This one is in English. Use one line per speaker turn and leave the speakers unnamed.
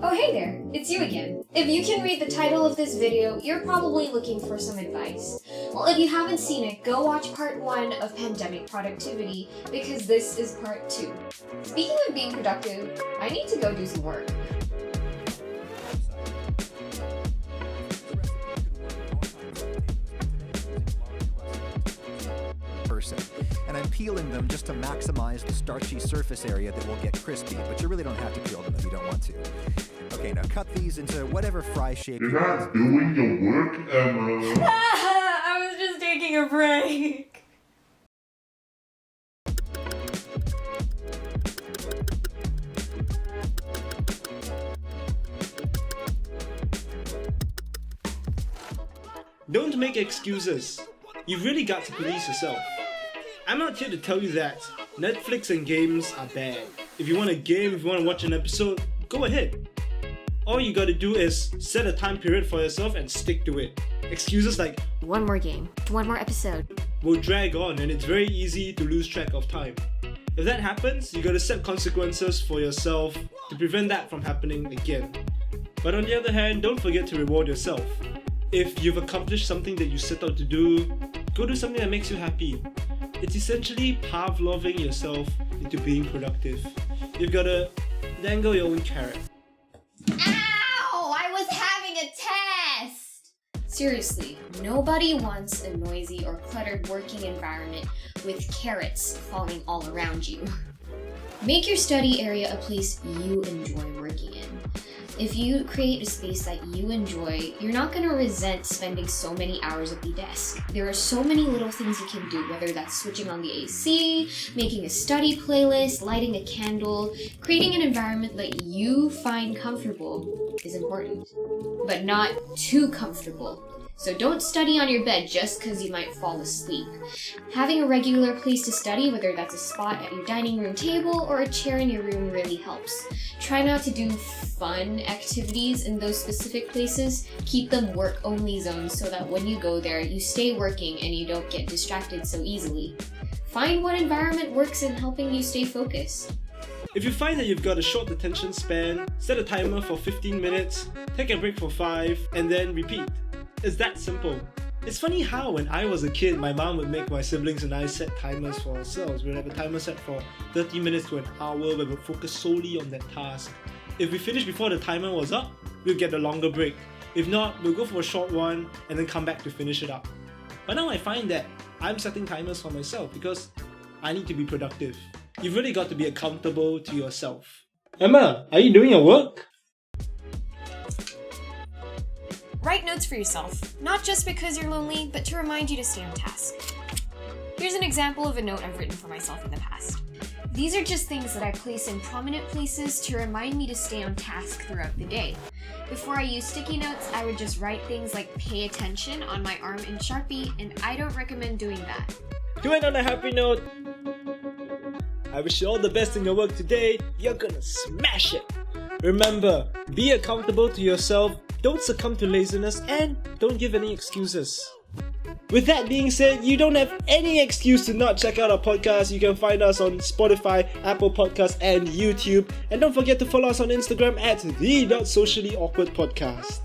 Oh hey there, it's you again. If you can read the title of this video, you're probably looking for some advice. Well, if you haven't seen it, go watch part 1 of Pandemic Productivity, because this is part 2. Speaking of being productive, I need to go do some work.
And I'm peeling them just to maximize the starchy surface area that will get crispy, but you really don't have to peel them if you don't want to. Okay, now cut these into whatever fry shape you want.
You're not doing your work, Emma.
I was just taking a break.
Don't make excuses. You've really got to police yourself. I'm not here to tell you that Netflix and games are bad. If you want a game, if you want to watch an episode, go ahead. All you gotta do is set a time period for yourself and stick to it. Excuses like
one more game, one more episode
will drag on, and it's very easy to lose track of time. If that happens, you gotta set consequences for yourself to prevent that from happening again. But on the other hand, don't forget to reward yourself. If you've accomplished something that you set out to do, go do something that makes you happy. It's essentially Pavloving yourself into being productive. You've gotta dangle your own carrot.
Ow! I was having a test! Seriously, nobody wants a noisy or cluttered working environment with carrots falling all around you. Make your study area a place you enjoy working in. If you create a space that you enjoy, you're not going to resent spending so many hours at the desk. There are so many little things you can do, whether that's switching on the AC, making a study playlist, lighting a candle. Creating an environment that you find comfortable is important, but not too comfortable. So don't study on your bed just because you might fall asleep. Having a regular place to study, whether that's a spot at your dining room table or a chair in your room, really helps. Try not to do fun activities in those specific places. Keep them work-only zones so that when you go there, you stay working and you don't get distracted so easily. Find what environment works in helping you stay focused.
If you find that you've got a short attention span, set a timer for 15 minutes, take a break for 5, and then repeat. It's that simple. It's funny how when I was a kid, my mom would make my siblings and I set timers for ourselves. We'd have a timer set for 30 minutes to an hour where we'd focus solely on that task. If we finished before the timer was up, we'll get a longer break. If not, we'll go for a short one and then come back to finish it up. But now I find that I'm setting timers for myself because I need to be productive. You've really got to be accountable to yourself. Emma, are you doing your work?
Write notes for yourself, not just because you're lonely, but to remind you to stay on task. Here's an example of a note I've written for myself in the past. These are just things that I place in prominent places to remind me to stay on task throughout the day. Before I use sticky notes, I would just write things like pay attention on my arm in Sharpie, and I don't recommend doing that.
To end on a happy note, I wish you all the best in your work today. You're gonna smash it! Remember, be accountable to yourself, don't succumb to laziness, and don't give any excuses. With that being said, you don't have any excuse to not check out our podcast. You can find us on Spotify, Apple Podcasts, and YouTube. And don't forget to follow us on Instagram at @the.sociallyawkwardpodcast.